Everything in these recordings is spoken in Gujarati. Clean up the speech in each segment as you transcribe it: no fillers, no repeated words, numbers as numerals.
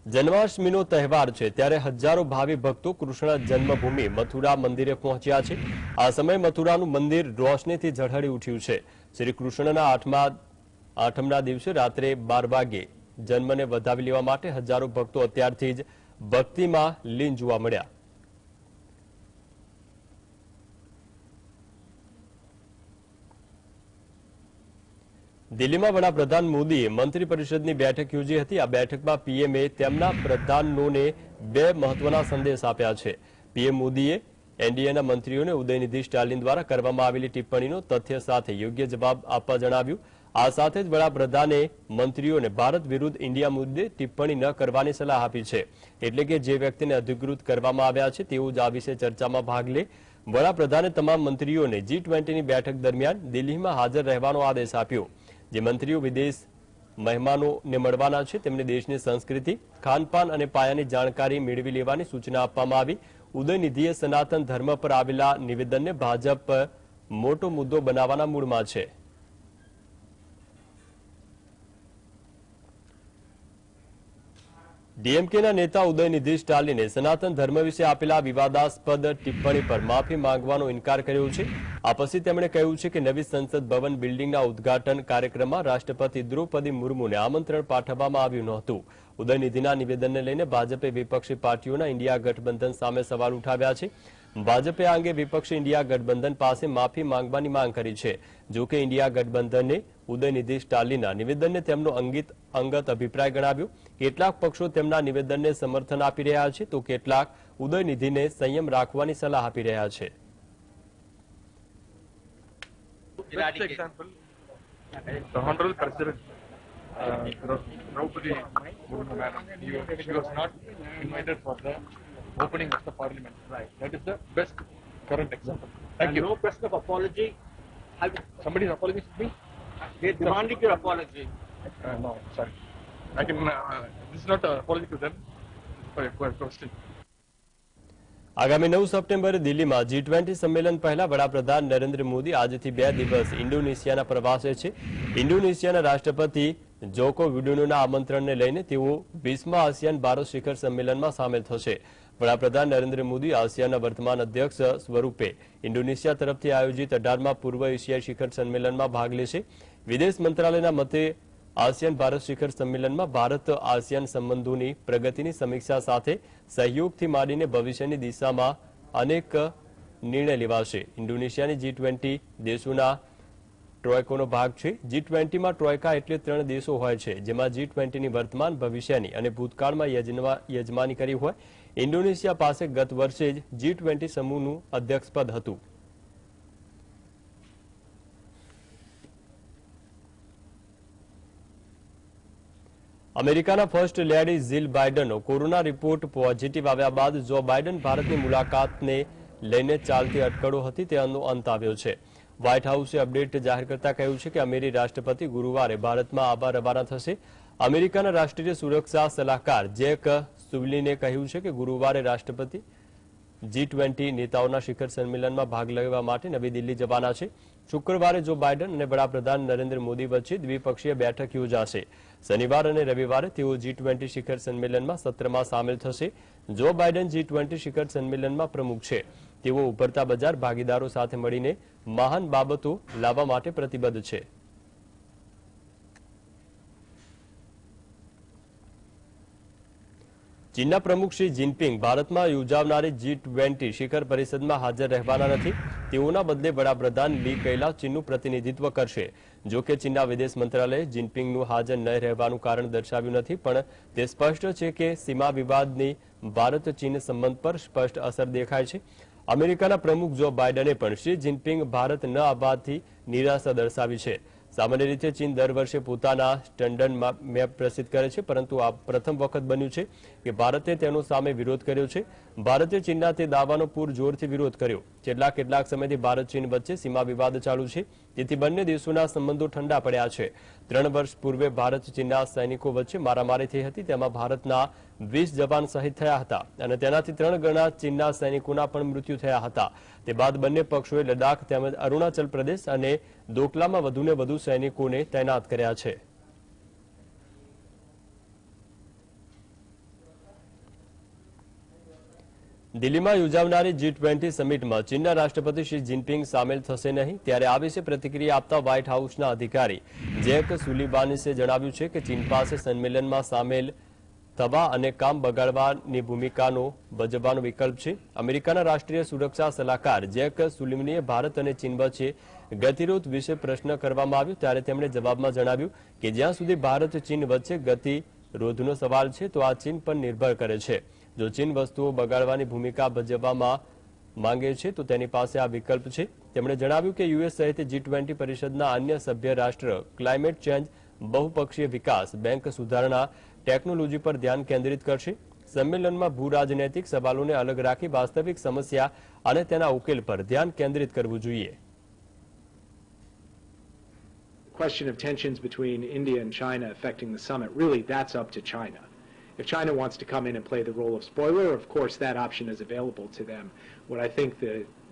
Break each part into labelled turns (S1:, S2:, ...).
S1: જન્માષ્ટમીનો તહેવાર છે ત્યારે હજારો ભાવિ ભક્તો કૃષ્ણ જન્મભૂમિ મથુરા મંદિરે પહોંચ્યા છે। આ સમયે મથુરાનું મંદિર રોશનીથી ઝળહળી ઉઠ્યું છે। શ્રી કૃષ્ણના આઠમના દિવસે રાત્રે 12 વાગે જન્મને વધાવી લેવા માટે હજારો ભક્તો અત્યારથી જ ભક્તિમાં લીન જોવા મળ્યા। દિલ્હીમાં વડાપ્રધાન મોદીએ મંત્રી પરિષદની બેઠક યોજી હતી। આ બેઠકમાં પીએમએ તેમના પ્રધાનોને બે મહત્વના સંદેશ આપ્યા છે। પીએમ મોદીએ એનડીએના મંત્રીઓને ઉદયનિધિ સ્ટાલિન દ્વારા કરવામાં આવેલી ટિપ્પણીનો તથ્ય સાથે યોગ્ય જવાબ આપવા જણાવ્યું। આ સાથે જ વડાપ્રધાને મંત્રીઓને ભારત વિરુદ્ધ ઇન્ડિયા મુદ્દે ટિપ્પણી ન કરવાની સલાહ આપી છે, એટલે કે જે વ્યક્તિને અધિકૃત કરવામાં આવ્યા છે તેઓ જ આ વિશે ચર્ચામાં ભાગ લે। વડાપ્રધાને તમામ મંત્રીઓને G20ની બેઠક દરમિયાન દિલ્હીમાં હાજર રહેવાનો આદેશ આપ્યો। જે મંત્રીઓ વિદેશ મહેમાનોને મળવાના છે તેમને દેશની સંસ્કૃતિ, ખાનપાન અને પાયાની જાણકારી મેળવી લેવાની સૂચના આપવામાં આવી। ઉદયનિધિએ સનાતન ધર્મ પર આવેલા નિવેદનને ભાજપ મોટો મુદ્દો બનાવવાના મૂડમાં છે। ડીએમકેના નેતા ઉદયનિધિ સ્ટાલિને સનાતન ધર્મ વિશે આપેલા વિવાદાસ્પદ ટિપ્પણી પર માફી માંગવાનો ઇનકાર કર્યો છે। આ પછી તેમણે કહ્યું છે કે નવી સંસદ ભવન બિલ્ડિંગના ઉદ્ઘાટન કાર્યક્રમમાં રાષ્ટ્રપતિ દ્રૌપદી મુર્મુને આમંત્રણ પાઠવવામાં આવ્યું નહોતું। ઉદયનિધિના નિવેદનને લઈને ભાજપે વિપક્ષી પાર્ટીઓના ઇન્ડિયા ગઠબંધન સામે સવાલ ઉઠાવ્યા છે। ભાજપે આ અંગે વિપક્ષી ઇન્ડિયા ગઠબંધન પાસે માફી માંગવાની માંગ કરી છે। જો કે ઇન્ડિયા ગઠબંધને ઉદયનિધિ સ્ટાલિનના નિવેદનને તેમનો અંગત અભિપ્રાય ગણાવ્યો। કેટલાક પક્ષો તેમના નિવેદનને સમર્થન આપી રહ્યા છે તો કેટલાક ઉદયનિધિને સંયમ રાખવાની સલાહ આપી રહ્યા છે।
S2: Best example, the Honorable President Draupadi Murmu madam, she was not invited for the opening of the parliament. Right. That is the best current example. Thank you.
S3: No question of apology.
S2: Somebody is apologizing to me?
S3: They demanding your apology.
S2: No, sorry. I can. This is not an apology to them. For a question.
S1: આગામી 9 સપ્ટેમ્બરે દિલ્હીમાં G20 સંમેલન પહેલા વડાપ્રધાન નરેન્દ્ર મોદી આજથી 2 દિવસ ઇન્ડોનેશિયાના પ્રવાસે છે। ઇન્ડોનેશિયાના રાષ્ટ્રપતિ જોકો વિડોડોના આમંત્રણને લઈને તેઓ 20મા આસિયાન ભારત શિખર સંમેલનમાં સામેલ થશે। વડાપ્રધાન નરેન્દ્ર મોદી આસિયાનના વર્તમાન અધ્યક્ષ સ્વરૂપે ઇન્ડોનેશિયા તરફથી આયોજિત 18મા પૂર્વ એશિયાઈ શિખર સંમેલનમાં ભાગ લેશે। વિદેશ મંત્રાલયના મતે આસિયાન ભારત શિખર સંમેલનમાં ભારત આસિયાન સંબંધોની પ્રગતિની સમીક્ષા સાથે સહયોગથી માંડીને ભવિષ્યની દિશામાં અનેક નિર્ણય લેવાશે। ઇન્ડોનેશિયાની G20 દેશોના ટ્રોયકોનો ભાગ છે। G20માં ટ્રોયકા એટલે 3 દેશો હોય છે, જેમાં G20ની વર્તમાન, ભવિષ્યની અને ભૂતકાળમાં યજમાની કરી હોય। ઇન્ડોનેશિયા પાસે ગત વર્ષે જ G20 સમૂહનું અધ્યક્ષપદ હતું। અમેરિકાના ફર્સ્ટ લેડી જીલ બાઇડનનો કોરોના રિપોર્ટ પોઝિટિવ આવ્યા બાદ જો બાઇડન ભારતની મુલાકાતને લઈને ચાલતી અટકળો હતી તેનો અંત આવ્યો છે। વ્હાઇટ હાઉસે અપડેટ જાહેર કરતા કહ્યું છે કે અમેરિકી રાષ્ટ્રપતિ ગુરુવારે ભારતમાં આવવા રવાના થશે। અમેરિકાના રાષ્ટ્રીય સુરક્ષા સલાહકાર જેક સુવલીને કહ્યું છે કે ગુરુવારે રાષ્ટ્રપતિ G20 નેતાઓના શિખર સંમેલનમાં ભાગ લેવા માટે નવી દિલ્હી જવાના છે। શુક્રવારે જો બાઇડન અને વડાપ્રધાન નરેન્દ્ર મોદી વચ્ચે દ્વિપક્ષીય બેઠક યોજાશે। શનિવાર અને રવિવારે તેઓ G20 શિખર સંમેલનમાં સત્રમાં સામેલ થશે। જો બાઇડન G20 શિખર સંમેલનમાં પ્રમુખ છે। તેઓ ઉભરતા બજાર ભાગીદારો સાથે મળીને મહાન બાબતો લાવવા માટે પ્રતિબદ્ધ છે। ચીનના પ્રમુખ શી જિનપિંગ ભારતમાં યોજાનારી G20 શિખર પરિષદમાં હાજર રહેવાના નથી। તેઓના બદલે વડાપ્રધાન લી કૈલાસ ચીનનું પ્રતિનિધિત્વ કરશે। જો કે ચીનના વિદેશ મંત્રાલયે જિનપિંગનું હાજર ન રહેવાનું કારણ દર્શાવ્યું નથી, પણ તે સ્પષ્ટ છે કે સીમા વિવાદની ભારત ચીન સંબંધ પર સ્પષ્ટ અસર દેખાય છે। અમેરિકાના પ્રમુખ જો બાઇડને પણ શી જિનપિંગ ભારત ન આવવાથી નિરાશા દર્શાવી છે। સામાન્ય રીતે ચીન દર વર્ષે પોતાના સ્ટેન્ડર્ડ મેપ પ્રસિદ્ધ કરે છે, પરંતુ આ પ્રથમ વખત બન્યું છે કે ભારતે તેનો સામે વિરોધ કર્યો છે। ભારતે ચીનના તે દાવાનો પૂરજોરથી વિરોધ કર્યો। કેટલાક સમયથી ભારત ચીન વચ્ચે સીમા વિવાદ ચાલુ છે, તેથી બંને દેશોના સંબંધો ઠંડા પડ્યા છે। 3 વર્ષ પૂર્વે ભારત ચીનના સૈનિકો વચ્ચે મારામારી થઈ હતી, તેમાં ભારતના 20 જવાન શહીદ થયા હતા અને તેનાથી 3 ગણા ચીનના સૈનિકોના પણ મૃત્યુ થયા હતા। તે બાદ બંને પક્ષોએ લદ્દાખ તેમજ અરુણાચલ પ્રદેશ અને દોકલામાં વધુને વધુ સૈનિકોને તૈનાત કર્યા છે। દિલ્હીમાં યોજાનારી G20 સમિટમાં ચીનના રાષ્ટ્રપતિ શી જિનપિંગ સામેલ થશે નહીં, ત્યારે આ વિશે પ્રતિક્રિયા આપતા વ્હાઇટ હાઉસના અધિકારી જેક સુલિવાનિસે જણાવ્યું છે કે ચીન પાસે સંમેલનમાં સામેલ થવા અને કામ બગાડવાની ભૂમિકાનો ભજવવાનો વિકલ્પ છે. અમેરિકાના રાષ્ટ્રીય સુરક્ષા સલાહકાર જેક સુલિવાનીએ ભારત અને ચીન વચ્ચે ગતિરોધ વિશે પ્રશ્ન કરવામાં આવ્યો ત્યારે તેમણે જવાબમાં જણાવ્યું કે જ્યાં સુધી ભારત ચીન વચ્ચે ગતિરોધનો સવાલ છે તો આ ચીન પર નિર્ભર કરે છે. જો ચીન વસ્તુઓ બગાડવાની ભૂમિકા ભજવવામાં માંગે છે તો તેની પાસે આ વિકલ્પ છે. તેમણે જણાવ્યું કે યુએસ સહિત G20 પરિષદના અન્ય સભ્ય રાષ્ટ્ર ક્લાઇમેટ ચેન્જ, બહુપક્ષીય વિકાસ, બેંક સુધારણા, ટેકનોલોજી પર ધ્યાન કેન્દ્રિત કરશે. સંમેલનમાં ભૂ-રાજનૈતિક સવાલોને અલગ રાખી વાસ્તવિક સમસ્યા અને તેના ઉકેલ પર ધ્યાન કેન્દ્રિત કરવું જોઈએ.
S4: Question of tensions between India and China affecting the summit, really that's up to China. If China wants to come in and play the role of spoiler, of course that option is available to them. What I think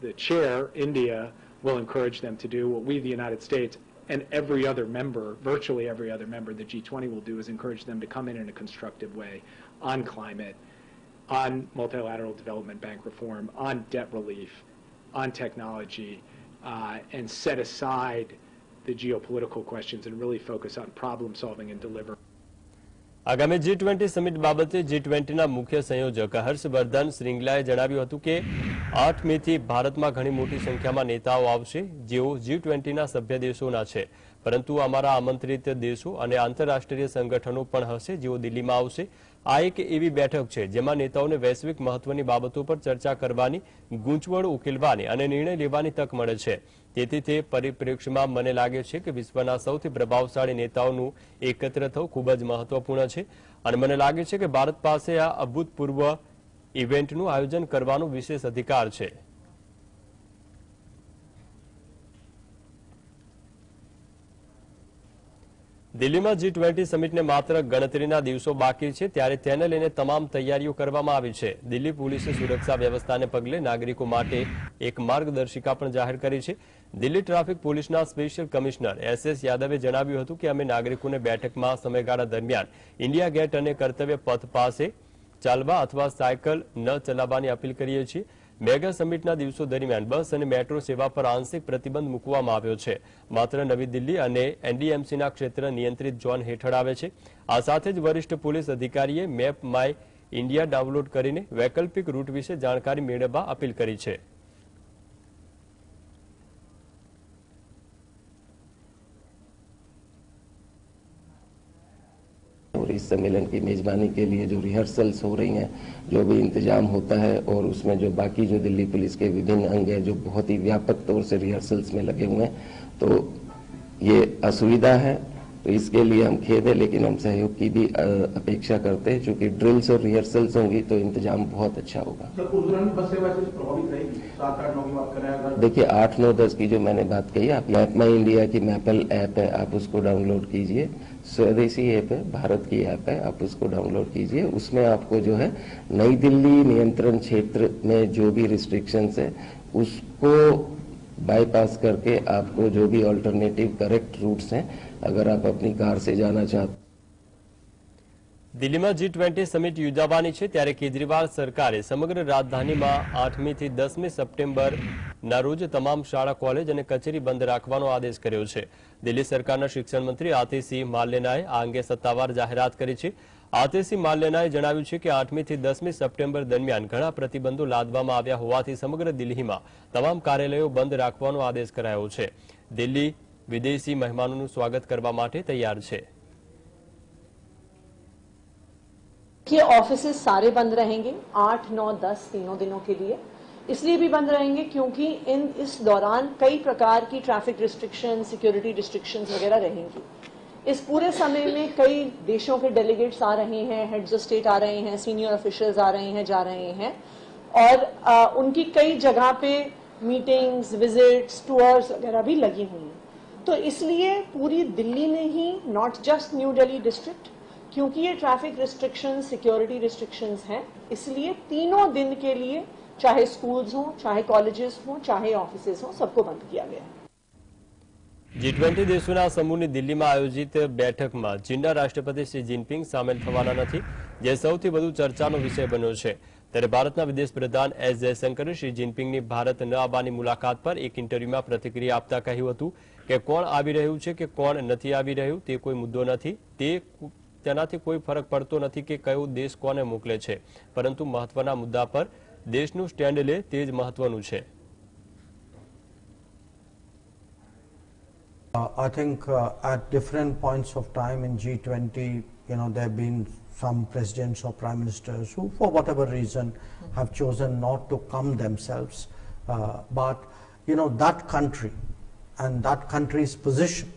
S4: the chair, India, will encourage them to do, what we, the United States, and every other member, virtually every other member of the G20 will do, is encourage them to come in a constructive way on climate, on multilateral development bank reform, on debt relief, on technology, and set aside the geopolitical questions and really focus on problem solving and deliver.
S1: આગામી G20 સમિટ બાબતે G20ના મુખ્ય સંયોજક હર્ષવર્ધન શ્રીંગલાએ જણાવ્યું હતું કે 8 મેથી ભારતમાં ઘણી મોટી સંખ્યામાં નેતાઓ આવશે જેઓ G20ના સભ્ય દેશોના છે, પરંતુ અમારા આમંત્રિત દેશો અને આંતરરાષ્ટ્રીય સંગઠનો પણ હશે જેઓ દિલ્હીમાં આવશે. આ એક એવી બેઠક છે જેમાં નેતાઓને વૈશ્વિક મહત્વની બાબતો પર ચર્ચા કરવાની, ગૂંચવણ ઉકેલવાની અને નિર્ણય લેવાની તક મળે છે. તેથી તે પરિપ્રેક્ષ્યમાં મને લાગે છે કે વિશ્વના સૌથી પ્રભાવશાળી નેતાઓનું એકત્ર થવું ખૂબ જ મહત્વપૂર્ણ છે અને મને લાગે છે કે ભારત પાસે આ અભૂતપૂર્વ ઇવેન્ટનું આયોજન કરવાનો વિશેષ અધિકાર છે. દિલ્હીમાં G20 સમિટને માત્ર ગણતરીના દિવસો બાકી છે ત્યારે તેને લઈને તમામ તૈયારીઓ કરવામાં આવી છે. દિલ્હી પોલીસે સુરક્ષા વ્યવસ્થાને પગલે નાગરિકો માટે એક માર્ગદર્શિકા પણ જાહેર કરી છે. દિલ્હી ટ્રાફિક પોલીસના સ્પેશિયલ કમિશનર SS યાદવે જણાવ્યું હતું કે અમે નાગરિકોને બેઠકમાં સમયગાળા દરમિયાન ઇન્ડિયા ગેટ અને કર્તવ્ય પથ પાસે ચાલવા અથવા સાયકલ ન ચલાવવાની અપીલ કરીએ છીએ. મેગા સમિટના દિવસો દરમિયાન બસ અને મેટ્રો સેવા પર આંશિક પ્રતિબંધ મૂકવામાં આવ્યો છે. માત્ર નવી દિલ્હી અને NDMCના ક્ષેત્ર નિયંત્રિત ઝોન હેઠળ આવે છે. આ સાથે જ વરિષ્ઠ પોલીસ અધિકારીએ મેપ માય ઇન્ડિયા ડાઉનલોડ કરીને વૈકલ્પિક રૂટ વિશે જાણકારી મેળવવા અપીલ કરી છે.
S5: और इस सम्मेलन की मेजबानी के लिए जो रिहर्सल्स हो रही हैं, जो भी इंतजाम होता है और उसमें जो बाकी जो दिल्ली पुलिस के विभिन्न अंग हैं जो बहुत ही व्यापक तौर से रिहर्सल्स में लगे हुए हैं, तो ये असुविधा है, तो इसके लिए हम खेद है, लेकिन हम सहयोग की भी अपेक्षा करते हैं. चूंकि ड्रिल्स और रिहर्सल्स होंगी तो इंतजाम बहुत अच्छा होगा. देखिए 8, 9, 10 की जो मैंने बात कही, आप मैप माई इंडिया की मैपल ऐप है, आप उसको डाउनलोड कीजिए. स्वदेशी ऐप है, भारत की ऐप है, आप उसको डाउनलोड कीजिए. उसमें आपको जो है नई दिल्ली नियंत्रण क्षेत्र में जो भी रिस्ट्रिक्शंस है उसको बाईपास करके आपको जो भी ऑल्टरनेटिव करेक्ट रूट्स हैं, अगर आप अपनी कार से जाना चाहते.
S1: દિલ્હીમાં G20 સમિટ યોજાવાની છે ત્યારે કેજરીવાલ સરકારે સમગ્ર રાજધાનીમાં 8મી થી 10મી સપ્ટેમ્બરના રોજ તમામ શાળા, કોલેજ અને કચેરી બંધ રાખવાનો આદેશ કર્યો છે. દિલ્હી સરકારના શિક્ષણ મંત્રી આતિશી માર્લેનાએ આ અંગે સત્તાવાર જાહેરાત કરી છે. આતિશી માર્લેનાએ જણાવ્યું છે કે 8મી થી 10મી સપ્ટેમ્બર દરમિયાન ઘણા પ્રતિબંધો લાદવામાં આવ્યા હોવાથી સમગ્ર દિલ્હીમાં તમામ કાર્યાલયો બંધ રાખવાનો આદેશ કરાયો છે. દિલ્હી વિદેશી મહેમાનોનું સ્વાગત કરવા માટે તૈયાર છે.
S6: ये ऑफिसेज सारे बंद रहेंगे 8, 9, 10 तीनों दिनों के लिए. इसलिए भी बंद रहेंगे क्योंकि इस दौरान कई प्रकार की ट्रैफिक रिस्ट्रिक्शन, सिक्योरिटी रिस्ट्रिक्शंस वगैरह रहेंगी. इस पूरे समय में कई देशों के डेलीगेट्स आ रहे हैं, हेड्स ऑफ स्टेट आ रहे हैं, सीनियर ऑफिशियल्स आ रहे हैं, जा रहे हैं और उनकी कई जगह पे मीटिंग्स, विजिट्स, टूर्स वगैरह भी लगी हुई हैं. तो इसलिए पूरी दिल्ली में ही, not just new Delhi district, क्योंकि ये ट्रैफिक रिस्ट्रिक्शंस, सिक्योरिटी रिस्ट्रिक्शंस हैं, इसलिए तीनों दिन के लिए चाहे स्कूल्स हों, चाहे कॉलेजेस हों, चाहे ऑफिसेज हों, सबको बंद किया गया है.
S1: G20 દેશોના સમૂહની દિલ્હીમાં આયોજિત બેઠકમાં ચીનના રાષ્ટ્રપતિ શી જિનપિંગ સામેલ થવાના નથી, જે સૌથી વધુ ચર્ચાનો વિષય બન્યો છે. ત્યારે ભારતના વિદેશ પ્રધાન એસ જયશંકરે શ્રી જિનપિંગની ભારત ન આવવાની મુલાકાત પર એક ઇન્ટરવ્યુમાં પ્રતિક્રિયા આપતા કહ્યું હતું કે કોણ આવી રહ્યું છે કે કોણ નથી આવી રહ્યું તે કોઈ મુદ્દો નથી, તેનાથી કોઈ ફરક પડતો નથી કે કયો દેશ કોને મોકલે છે, પરંતુ મહત્વના મુદ્દા પર દેશનું સ્ટેન્ડ લે તે જ મહત્વનું છે.
S7: I think at different points of time in G20, there have been some presidents or prime ministers who, for whatever reason, have chosen not to come themselves. But, that country and that country's position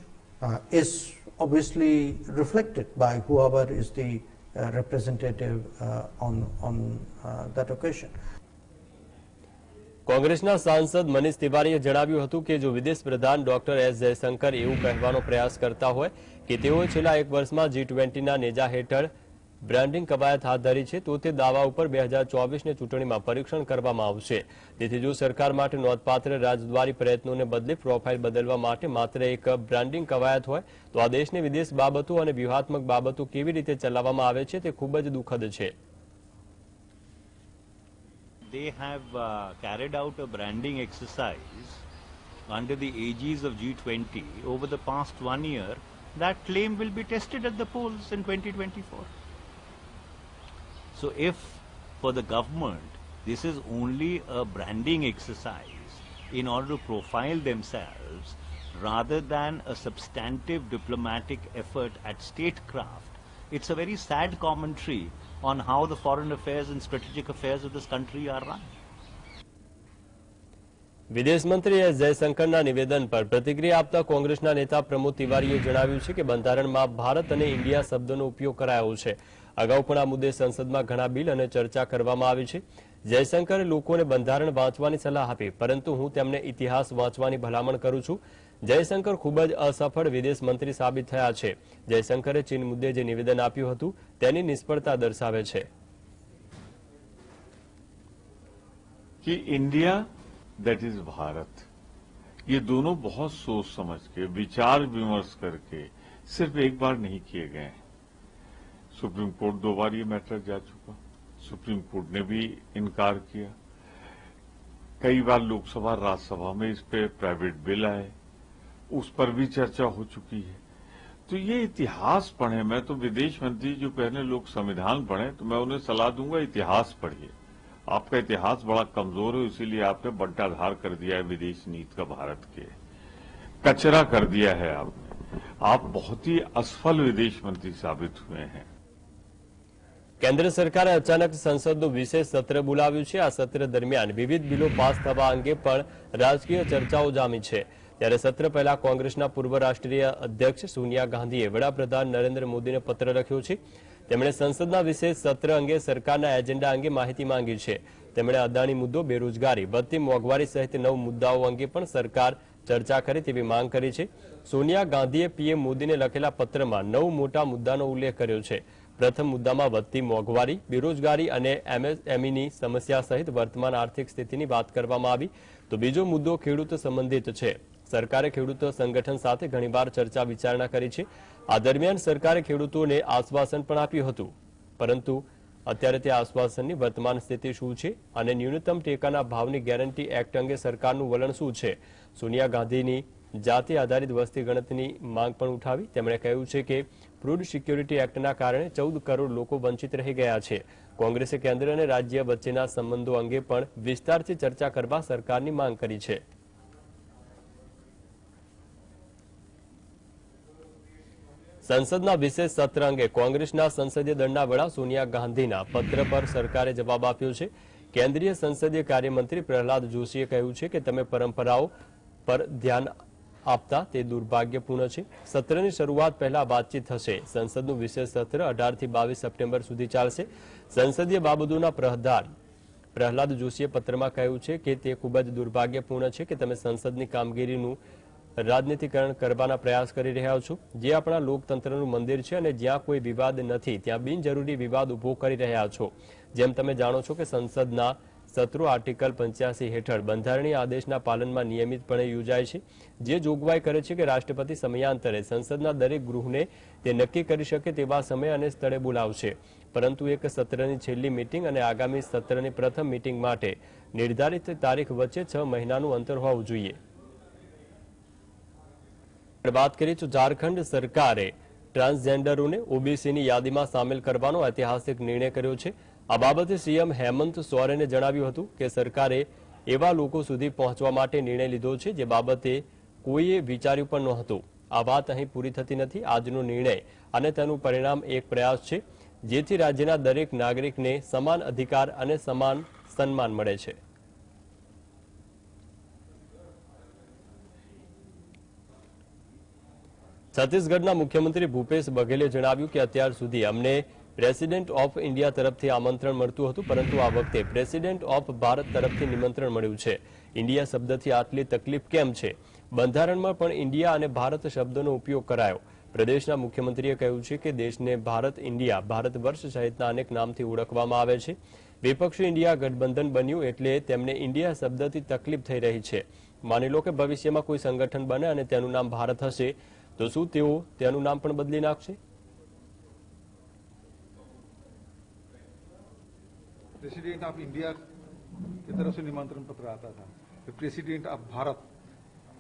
S7: is obviously reflected by whoever is the representative on that occasion.
S1: કોંગ્રેસના સાંસદ મનીષ તિવારીએ જણાવ્યું હતું કે જો વિદેશ પ્રધાન ડોક્ટર એસ જયશંકર એવું કહેવાનો પ્રયાસ કરતા હોય કે તેઓએ છેલ્લા એક વર્ષમાં G20ના નેજા હેઠળ બ્રાન્ડિંગ કવાયત હાથ ધરી છે તો તે દાવા ઉપર 2024ની ચૂંટણીમાં પરીક્ષણ કરવામાં આવશે. તેથી જો સરકાર માટે નોંધપાત્ર રાજદ્વારી પ્રયત્નોને બદલે પ્રોફાઇલ બદલવા માટે માત્ર એક બ્રાન્ડિંગ કવાયત હોય તો આ દેશની વિદેશ બાબતો અને વ્યૂહાત્મક બાબતો કેવી રીતે ચલાવવામાં આવે છે તે ખૂબ જ દુઃખદ છે.
S8: They have carried out a branding exercise under the aegis of G20 over the past 1 year. That claim will be tested at the polls in 2024. So if for the government this is only a branding exercise in order to profile themselves rather than a substantive diplomatic effort at statecraft, it's a very sad commentary on how the foreign affairs and strategic affairs of this country are run.
S1: વિદેશ મંત્રી એસ જયશંકરના નિવેદન પર પ્રતિક્રિયા આપતા કોંગ્રેસના નેતા પ્રમોદ તિવારીએ જણાવ્યું છે કે બંધારણમાં ભારત અને ઇન્ડિયા શબ્દનો ઉપયોગ કરાયો છે. અગાઉ પણ આ મુદ્દે સંસદમાં ઘણા બિલ અને ચર્ચા કરવામાં આવી છે. જયશંકરે લોકોને બંધારણ વાંચવાની સલાહ આપી, પરંતુ હું તેમને ઇતિહાસ વાંચવાની ભલામણ કરું છું. જયશંકર ખૂબ જ અસફળ વિદેશ મંત્રી સાબિત થયા છે. જયશંકરે ચીન મુદ્દે જે નિવેદન આપ્યું હતું તેની નિષ્ફળતા દર્શાવે છે.
S9: कि इंडिया दैट इज भारत, ये दोनों बहुत सोच समझ के विचार विमर्श करके सिर्फ एक बार नहीं किए गए हैं. सुप्रीम कोर्ट 2 बार ये मैटर जा चुका, सुप्रीम कोर्ट ने भी इनकार किया. कई बार लोकसभा राज्यसभा में इस पे प्राइवेट बिल आए, उस पर भी चर्चा हो चुकी है. तो ये इतिहास पढ़े. मैं तो विदेश मंत्री जो कहने लोग संविधान पढ़े, तो मैं उन्हें सलाह दूंगा इतिहास पढ़िए. आपका इतिहास बड़ा कमजोर है, इसीलिए आपने बंटाधार कर दिया है विदेश नीति का, भारत के कचरा कर दिया है आपने. आप बहुत ही असफल विदेश मंत्री साबित हुए हैं.
S1: કેન્દ્ર સરકારે અચાનક સંસદનું વિશેષ સત્ર બોલાવ્યું છે. આ સત્ર દરમિયાન વિવિધ બિલો પાસ થવા અંગે પણ રાજકીય ચર્ચાઓ જામી છે. ત્યારે સત્ર પહેલા કોંગ્રેસના પૂર્વ રાષ્ટ્રીય અધ્યક્ષ સોનિયા ગાંધીએ વડાપ્રધાન નરેન્દ્ર મોદીને પત્ર લખ્યો છે. તેમણે સંસદના વિશેષ સત્ર અંગે સરકારના એજન્ડા અંગે માહિતી માંગી છે. તેમણે અદાણી મુદ્દો, બેરોજગારી, વધતી મોંઘવારી સહિત 9 મુદ્દાઓ અંગે પણ સરકાર ચર્ચા કરે તેવી માંગ કરી છે. સોનિયા ગાંધીએ પીએમ મોદીને લખેલા પત્રમાં 9 મોટા મુદ્દાનો ઉલ્લેખ કર્યો છે. પ્રથમ મુદ્દામાં વધતી મોંઘવારી, બેરોજગારી અને એમએસએમઈની સમસ્યા સહિત વર્તમાન આર્થિક સ્થિતિની વાત કરવામાં આવી. તો બીજો મુદ્દો ખેડૂત સંબંધિત છે. સરકારે ખેડૂત સંગઠન સાથે ઘણીવાર ચર્ચા વિચારણા કરી છે. આ દરમિયાન સરકારે ખેડૂતોને આશ્વાસન પણ આપ્યું હતું, પરંતુ અત્યારે તે આશ્વાસનની વર્તમાન સ્થિતિ શું છે અને ન્યૂનતમ ટેકાના ભાવની ગેરંટી એક્ટ અંગે સરકારનું વલણ શું છે. સોનિયા ગાંધીની જાતિ આધારિત વસ્તી ગણતરીની માંગ પણ ઉઠાવી. તેમણે કહ્યું છે કે ફૂડ સિક્યોરિટી એક્ટના કારણે 14 કરોડ લોકો વંચિત રહી ગયા છે. કોંગ્રેસે કેન્દ્ર અને રાજ્ય વચ્ચેના સંબંધો અંગે પણ વિસ્તારથી ચર્ચા કરવા સરકારની માંગ કરી છે. સંસદના વિશેષ સત્ર અંગે કોંગ્રેસના સંસદીય દળના વડા સોનિયા ગાંધીના પત્ર પર સરકારે જવાબ આપ્યો છે. કેન્દ્રીય સંસદીય કાર્યમંત્રી પ્રહલાદ જોશીએ કહ્યું છે કે તમે પરંપરાઓ પર ધ્યાન આપતા તે દુર્ભાગ્યપૂર્ણ છે. સત્રની શરૂઆત પહેલા વાતચીત થશે. સંસદનું વિશેષ સત્ર 18 થી 22 સપ્ટેમ્બર સુધી ચાલશે. સંસદીય બાબતોના પ્રહલાદ જોશીએ પત્રમાં કહ્યું છે કે તે ખૂબ જ દુર્ભાગ્યપૂર્ણ છે કે તમે સંસદની કામગીરીનું રાજનીતિકરણ કરવાના પ્રયાસ કરી રહ્યા છો. જે આપણા લોકતંત્રનું મંદિર છે અને જ્યાં કોઈ વિવાદ નથી ત્યાં બિનજરૂરી વિવાદ ઉભો કરી રહ્યા છો. જેમ તમે જાણો છો કે સંસદના સત્રો આર્ટિકલ 85 હેઠળ બંધારણીય આદેશના પાલનમાં નિયમિતપણે યોજાય છે, જે જોગવાઈ કરે છે કે રાષ્ટ્રપતિ સમયાંતરે સંસદના દરેક ગૃહને તે નક્કી કરી શકે તેવા સમય અને સ્થળે બોલાવશે, પરંતુ એક સત્રની છેલ્લી મીટિંગ અને આગામી સત્રની પ્રથમ મીટિંગ માટે નિર્ધારિત તારીખ વચ્ચે 6 મહિનાનું અંતર હોવું જોઈએ. વાત કરીએ તો ઝારખંડ સરકારે ટ્રાન્સજેન્ડરોને ઓબીસીની યાદીમાં સામેલ કરવાનો ઐતિહાસિક નિર્ણય કર્યો છે. આ બાબતે સીએમ હેમંત સોરેને જણાવ્યું હતું કે સરકારે એવા લોકો સુધી પહોંચવા માટે નિર્ણય લીધો છે જે બાબતે કોઈએ વિચાર્યું પણ નહોતું. આ વાત અહીં પૂરી થતી નથી. આજનો નિર્ણય અને તેનું પરિણામ એક પ્રયાસ છે જેથી રાજ્યના દરેક નાગરિકને સમાન અધિકાર અને સમાન સન્માન મળે છે. છત્તીસગઢના મુખ્યમંત્રી ભૂપેશ બઘેલે જણાવ્યું કે અત્યાર સુધી અમને પ્રેસિડેન્ટ ઓફ ઇન્ડિયા તરફથી આમંત્રણ મળતું હતું, પરંતુ આ વખતે પ્રેસિડેન્ટ ઓફ ભારત તરફથી નિમંત્રણ મળ્યું છે. ઇન્ડિયા શબ્દથી આટલી તકલીફ કેમ છે? બંધારણમાં પણ ઇન્ડિયા અને ભારત શબ્દનો ઉપયોગ કરાયો. પ્રદેશના મુખ્યમંત્રીએ કહ્યું છે કે દેશને ભારત ઇન્ડિયા, ભારત વર્ષ સહિતના અનેક નામથી ઓળખવામાં આવે છે. વિપક્ષી ઇન્ડિયા ગઠબંધન બન્યું એટલે તેમને ઇન્ડિયા શબ્દથી તકલીફ થઈ રહી છે. માની લો કે ભવિષ્યમાં કોઈ સંગઠન બને અને તેનું નામ ભારત હશે, તો શું તેઓ તેનું નામ પણ બદલી નાખશે?
S10: प्रेसिडेंट ऑफ इंडिया की तरफ से निमंत्रण पत्र आता था, फिर प्रेसिडेंट ऑफ भारत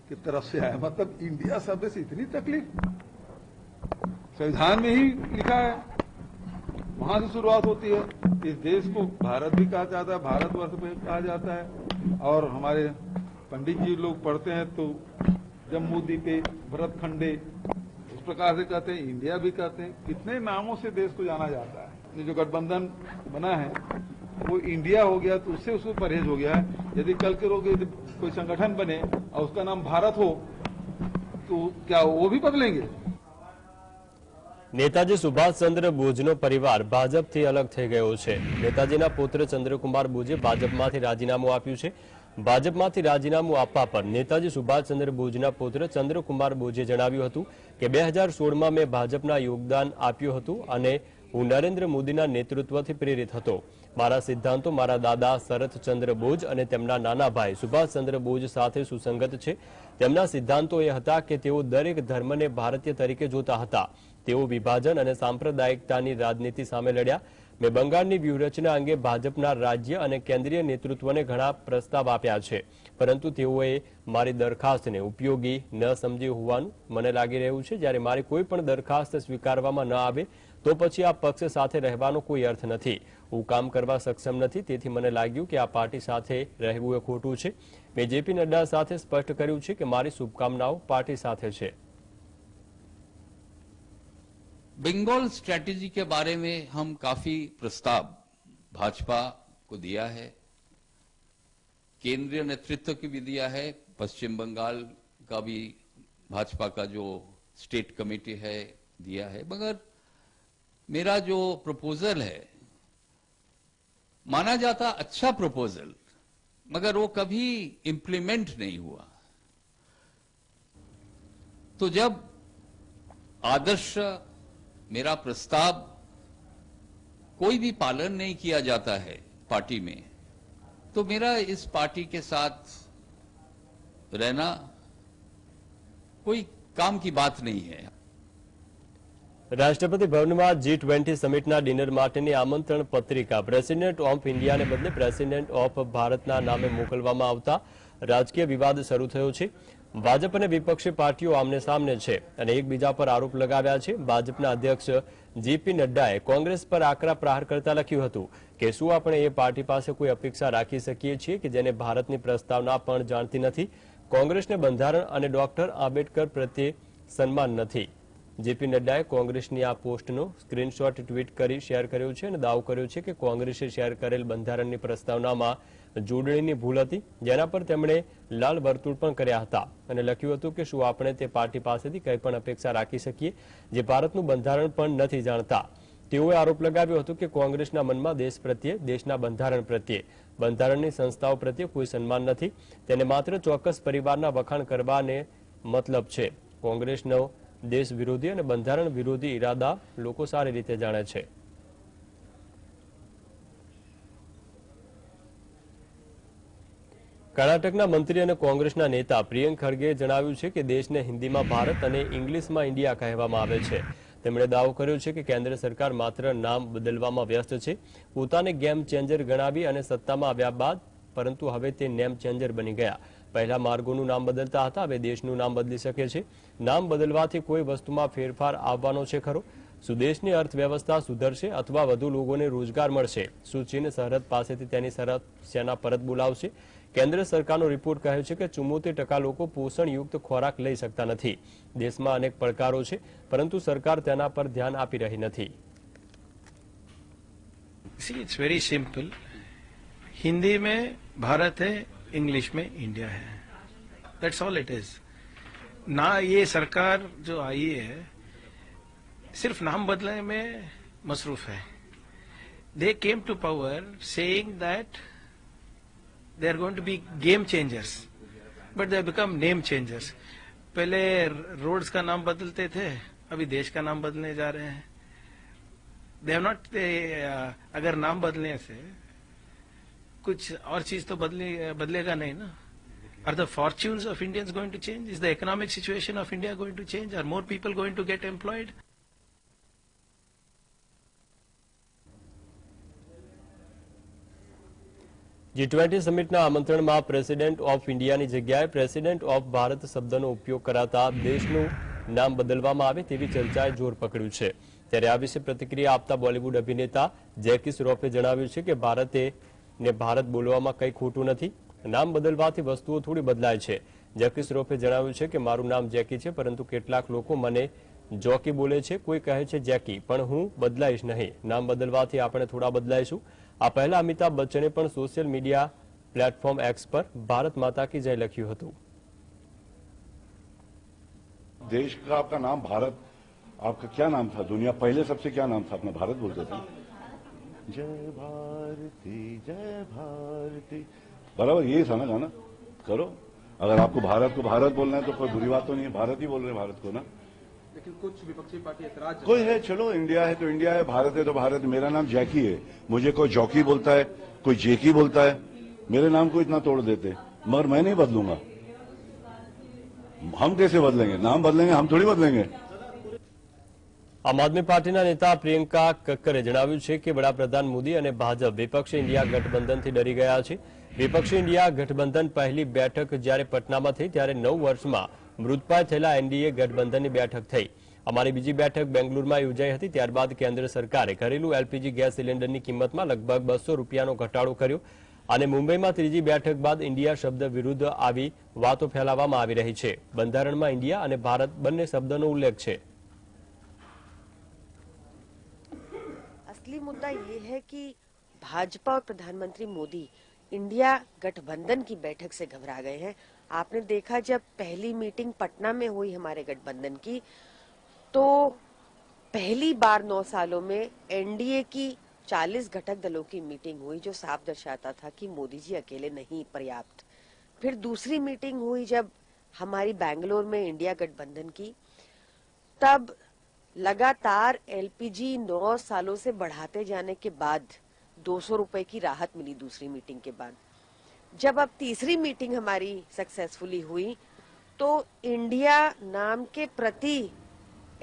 S10: की तरफ से आया. मतलब इंडिया शब्द से इतनी तकलीफ संविधान में ही लिखा है, वहां से शुरुआत होती है. इस देश को भारत भी कहा जाता है, भारतवर्ष भी कहा जाता है. और हमारे पंडित जी लोग पढ़ते हैं तो जम्मू द्वीपे, भरत खंडे, इस प्रकार से कहते हैं. इंडिया भी कहते हैं. कितने नामों से देश को जाना जाता है. ये जो गठबंधन बना है वो इंडिया हो गया तो उससे उसको परहेज हो गया है. यदि कल के रोग कोई संगठन बने और उसका नाम भारत हो तो क्या वो भी बदलेंगे?
S1: નેતાજી સુભાષચંદ્ર બોઝનો પરિવાર ભાજપથી અલગ થઈ ગયો છે. નેતાજીના પુત્ર ચંદ્રકુમાર બોઝે ભાજપમાંથી રાજીનામું આપ્યું છે. ભાજપમાંથી રાજીનામું આપવા પર નેતાજી સુભાષચંદ્ર બોઝના પુત્ર ચંદ્રકુમાર બોઝે જણાવ્યું હતું કે 2016માં મેં ભાજપના યોગદાન આપ્યું હતું અને હું નરેન્દ્ર મોદીના નેતૃત્વથી પ્રેરિત હતો. મારા સિદ્ધાંતો મારા દાદા શરદચંદ્ર બોઝ અને તેમના નાના ભાઈ સુભાષચંદ્ર બોઝ સાથે સુસંગત છે. તેમના સિદ્ધાંતો એ હતા કે તેઓ દરેક ધર્મને ભારતીય તરીકે જોતા હતા. તેઓ વિભાજન અને સાંપ્રદાયિકતાની રાજનીતિ સામે લડ્યા. મેં બંગાળની વ્યૂહરચના અંગે ભાજપના રાજ્ય અને કેન્દ્રીય નેતૃત્વને ઘણા પ્રસ્તાવ આપ્યા છે, પરંતુ તેઓએ મારી દરખાસ્તને ઉપયોગી ન સમજી હોવાનું મને લાગી રહ્યું છે. જ્યારે મારી કોઈ પણ દરખાસ્ત સ્વીકારવામાં ન આવે તો પછી આ પક્ષ સાથે રહેવાનો કોઈ અર્થ નથી. હું કામ કરવા સક્ષમ નથી. તેથી મને લાગ્યું કે આ પાર્ટી સાથે રહેવું એ ખોટું છે. મેં જેપી નડ્ડા સાથે સ્પષ્ટ કર્યું છે કે મારી શુભકામનાઓ પાર્ટી સાથે છે.
S11: बंगाल स्ट्रैटेजी के बारे में हम काफी प्रस्ताव भाजपा को दिया है, केंद्रीय नेतृत्व को भी दिया है. पश्चिम बंगाल का भी भाजपा का जो स्टेट कमेटी है दिया है. मगर मेरा जो प्रपोजल है माना जाता अच्छा प्रपोजल, मगर वो कभी इंप्लीमेंट नहीं हुआ. तो जब आदर्श मेरा प्रस्ताव कोई भी पालन नहीं किया जाता है पार्टी में, तो मेरा इस पार्टी के साथ रहना कोई काम की बात नहीं है.
S1: રાષ્ટ્રપતિ ભવનમાં G20 સમિટના ડિનર માટેની આમંત્રણ પત્રિકા પ્રેસિડેન્ટ ઓફ ઇન્ડિયાને બદલે પ્રેસિડેન્ટ ઓફ ભારતના નામે મોકલવામાં આવતા રાજકીય વિવાદ શરૂ થયો છે. ભાજપ અને વિપક્ષી પાર્ટીઓ આમને સામને છે અને એકબીજા પર આરોપ લગાવ્યા છે. ભાજપના અધ્યક્ષ જેપી નડ્ડાએ કોંગ્રેસ પર આકરા પ્રહાર કરતા લખ્યું હતું કે શું આપણે એ પાર્ટી પાસે કોઈ અપેક્ષા રાખી શકીએ છીએ કે જેને ભારતની પ્રસ્તાવના પણ જાણતી નથી? કોંગ્રેસને બંધારણ અને ડોક્ટર આંબેડકર પ્રત્યે સન્માન નથી. જેપી નડ્ડાએ કોંગ્રેસની આ પોસ્ટનો સ્ક્રીનશોટ ટ્વીટ કરી શેર કર્યો છે અને દાવો કર્યો છે કે કોંગ્રેસે શેર કરેલ બંધારણની પ્રસ્તાવનામાં જોડણીની ભૂલ હતી, જેના પર તેમણે લાલ વર્તુળ પણ કર્યા હતા અને લખ્યું હતું કે શું આપણે તે પાર્ટી પાસેથી કંઈ પણ અપેક્ષા રાખી શકીએ જે ભારતનું બંધારણ પણ નથી જાણતા? તેઓએ આરોપ લગાવ્યો હતો કે કોંગ્રેસના મનમાં દેશ પ્રત્યે, દેશના બંધારણ પ્રત્યે, બંધારણની સંસ્થાઓ પ્રત્યે કોઈ સન્માન નથી. તેને માત્ર ચોક્કસ પરિવારના વખાણ કરવાને મતલબ છે. કોંગ્રેસનો દેશ વિરોધી અને બંધારણ વિરોધી ઈરાદા લોકો સારી રીતે જાણે છે. કર્ણાટકના મંત્રી અને કોંગ્રેસના નેતા પ્રિયંક ખડગેએ જણાવ્યું છે કે દેશને હિન્દીમાં ભારત અને ઇંગ્લિશમાં ઇન્ડિયા કહેવામાં આવે છે. તેમણે દાવો કર્યો છે કે કેન્દ્ર સરકાર માત્ર નામ બદલવામાં વ્યસ્ત છે. પોતાને ગેમ ચેન્જર ગણાવી અને સત્તામાં આવ્યા બાદ પરંતુ હવે તે નેમ ચેન્જર બની ગયા. પહેલા માર્ગોનું નામ બદલતા હતા, હવે દેશનું નામ બદલી શકે છે. નામ બદલવાથી કોઈ વસ્તુમાં ફેરફાર આવવાનો છે ખરો? શું દેશની અર્થવ્યવસ્થા સુધરશે અથવા વધુ લોકોને રોજગાર મળશે? શું ચીન સરહદ પાસેથી તેની સેના પરત બોલાવશે? કેન્દ્ર સરકારનો રિપોર્ટ કહે છે કે 74% લોકો પોષણયુક્ત ખોરાક લઈ શકતા નથી. દેશમાં અનેક પડકારો છે, પરંતુ સરકાર તેના પર ધ્યાન આપી રહી નથી.
S12: See, it's very simple. Hindi में भारत है, इंग्लिश में इंडिया है. That's all it is. ना ये सरकार जो आई है सिर्फ नाम बदलने में मसरूफ है. They came to power saying that they are going to be game changers, but they have become name changers. पहले रोड्स का नाम बदलते थे, अभी देश का नाम बदलने जा रहे हैं. They have not. अगर नाम बदलने से कुछ और चीज तो बदलेगा नहीं ना. Are the fortunes of Indians going to change? Is the economic situation of India going to change? Are more people going to get employed?
S1: G20 સમિટના આમંત્રણમાં પ્રેસિડેન્ટ ઓફ ઇન્ડિયાની જગ્યાએ પ્રેસિડેન્ટ ઓફ ભારત શબ્દનો ઉપયોગ કરાતા દેશનું નામ બદલવામાં આવે તેવી ચર્ચાએ જોર પકડ્યું છે. ત્યારે આ વિશે પ્રતિક્રિયા આપતા બોલિવૂડ અભિનેતા જેકી શ્રોફે જણાવ્યું છે કે ભારત બોલવામાં કંઈ ખોટું નથી. નામ બદલવાથી વસ્તુઓ થોડી બદલાય છે. જેકી શ્રોફે જણાવ્યું છે કે મારું નામ જેકી છે, પરંતુ કેટલાક લોકો મને જોકી બોલે છે. કોઈ કહે છે જેકી, પણ હું બદલાઈશ નહીં. નામ બદલવાથી આપણે થોડા બદલાઈશું. આ પહેલા અમિતાભ બચ્ચને પણ સોશિયલ મીડિયા પ્લેટફોર્મ એક્સ પર ભારત માતા કી જય લખ્યું હતું.
S13: देश का आपका नाम भारत, आपका क्या नाम था? दुनिया पहले सबसे क्या नाम था? अपना भारत बोलते थे. जय भारती, बराबर यही था ना गाना. करो, अगर आपको भारत बोलना है तो कोई बुरी बात तो नहीं है. भारत ही बोल रहे हैं भारत को ना.
S10: लेकिन कुछ विपक्षी पार्टी ऐतराज
S13: कोई है, चलो इंडिया है तो इंडिया है, भारत है तो भारत. मेरा नाम जैकी है, मुझे कोई जॉकी बोलता है, कोई जेकी बोलता है. मेरे नाम को इतना तोड़ देते, मगर मैं नहीं बदलूंगा. हम कैसे बदलेंगे? नाम बदलेंगे, हम थोड़ी बदलेंगे.
S1: આમ આદમી પાર્ટીના નેતા પ્રિયંકા કક્કરે જણાવ્યું છે કે વડાપ્રધાન મોદી અને ભાજપ વિપક્ષી ઇન્ડિયા ગઠબંધનથી ડરી ગયા છે. વિપક્ષી ઇન્ડિયા ગઠબંધન પહેલી બેઠક જ્યારે પટનામાં થઈ ત્યારે 9 વર્ષમાં મૃતપાય થયેલા એનડીએ ગઠબંધનની બેઠક થઈ. અમારી બીજી બેઠક બેંગલુરુમાં યોજાઈ હતી. ત્યારબાદ કેન્દ્ર સરકારે ઘરેલું એલપીજી ગેસ સિલિન્ડરની કિંમતમાં લગભગ 200 રૂપિયાનો ઘટાડો કર્યો અને મુંબઈમાં ત્રીજી બેઠક બાદ ઇન્ડિયા શબ્દ વિરુદ્ધ આવી વાતો ફેલાવવામાં આવી રહી છે. બંધારણમાં ઇન્ડિયા અને ભારત બંને શબ્દનો ઉલ્લેખ છે.
S14: असली मुद्दा ये है कि भाजपा और प्रधानमंत्री मोदी इंडिया गठबंधन की बैठक से घबरा गए हैं. आपने देखा जब पहली मीटिंग पटना में हुई हमारे गठबंधन की, तो पहली बार 9 सालों में एनडीए की 40 घटक दलों की मीटिंग हुई, जो साफ दर्शाता था कि मोदी जी अकेले नहीं पर्याप्त. फिर दूसरी मीटिंग हुई जब हमारी बैंगलोर में इंडिया गठबंधन की, तब लगातार एलपीजी 9 सालों से बढ़ाते जाने के बाद 200 रुपए की राहत मिली दूसरी मीटिंग के बाद. जब अब तीसरी मीटिंग हमारी सक्सेसफुली हुई तो इंडिया नाम के प्रति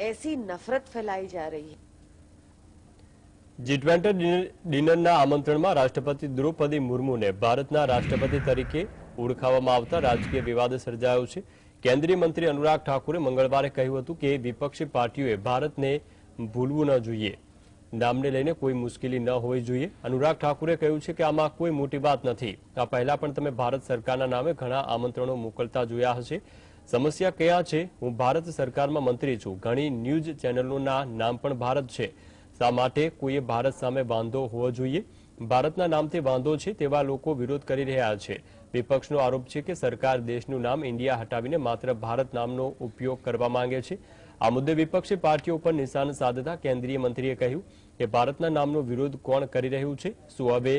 S14: ऐसी नफरत फैलाई जा रही है.
S1: G20 ડિનરના આમંત્રણમાં રાષ્ટ્રપતિ દ્રૌપદી મુર્મુને ભારતના રાષ્ટ્રપતિ તરીકે ઓળખાવવામાં આવતા રાજકીય વિવાદ સર્જાયો છે. કેન્દ્રીય મંત્રી અનુરાગ ઠાકુરે મંગળવારે કહ્યું હતું કે વિપક્ષી પાર્ટીઓએ ભારતને ભૂલવું ન જોઈએ. નામને લઈને કોઈ મુશ્કેલી ન હોવી જોઈએ. અનુરાગ ઠાકુરે કહ્યું છે કે આમાં કોઈ મોટી વાત નથી. આ પહેલા પણ તમે ભારત સરકારના નામે ઘણા આમંત્રણો મોકલતા જોયા હશે. સમસ્યા ક્યાં છે? હું ભારત સરકારમાં મંત્રી છું. ઘણી ન્યૂઝ ચેનલોના નામ પણ ભારત છે. શા માટે કોઈએ ભારત સામે વાંધો હોવો જોઈએ? ભારતના નામથી વાંધો છે તેવા લોકો વિરોધ કરી રહ્યા છે. વિપક્ષનો આરોપ છે કે સરકાર દેશનું નામ ઇન્ડિયા હટાવીને માત્ર ભારત નામનો ઉપયોગ કરવા માંગે છે. આ મુદ્દે વિપક્ષી પાર્ટીઓ પર નિશાન સાધતા કેન્દ્રીય મંત્રીએ કહ્યું કે ભારતના નામનો વિરોધ કોણ કરી રહ્યું છે? શું હવે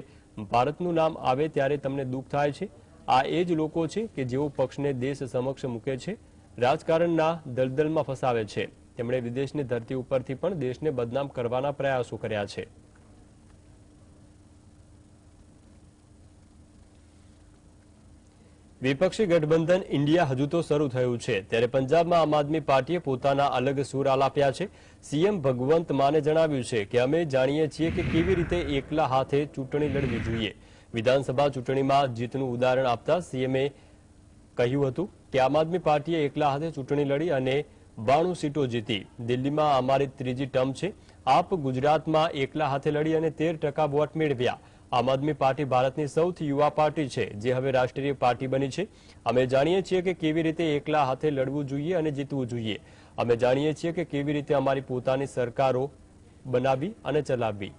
S1: ભારતનું નામ આવે ત્યારે તમને દુઃખ થાય છે? આ એ જ લોકો છે કે જેઓ પક્ષને દેશ સમક્ષ મૂકે છે, રાજકારણના દલદલમાં ફસાવે છે. તેમણે વિદેશની ધરતી ઉપરથી પણ દેશને બદનામ કરવાના પ્રયાસો કર્યા છે. વિપક્ષી ગઠબંધન ઇન્ડિયા હજુ તો શરૂ થયું છે, ત્યારે પંજાબમાં આમ આદમી પાર્ટીએ પોતાના અલગ સૂર આલાપ્યા છે. સીએમ ભગવંત માને જણાવ્યું છે કે અમે જાણીએ છીએ કે કેવી રીતે એકલા હાથે ચૂંટણી લડવી જોઈએ. વિધાનસભા ચૂંટણીમાં જીતનું ઉદાહરણ આપતા સીએમએ કહ્યું હતું કે આમ આદમી પાર્ટીએ એકલા હાથે ચૂંટણી લડી અને 92 સીટો જીતી. દિલ્હીમાં અમારી ત્રીજી ટર્મ છે. આપ ગુજરાતમાં એકલા હાથે લડી અને 13% વોટ મેળવ્યા. આમ આદમી પાર્ટી ભારતની સૌથી યુવા પાર્ટી છે, જે હવે રાષ્ટ્રીય પાર્ટી બની છે. અમે જાણીએ છીએ કે કેવી રીતે એકલા હાથે લડવું જોઈએ અને જીતવું જોઈએ. અમે જાણીએ છીએ કે કેવી રીતે અમારી પોતાની સરકારો બનાવવી અને ચલાવવી.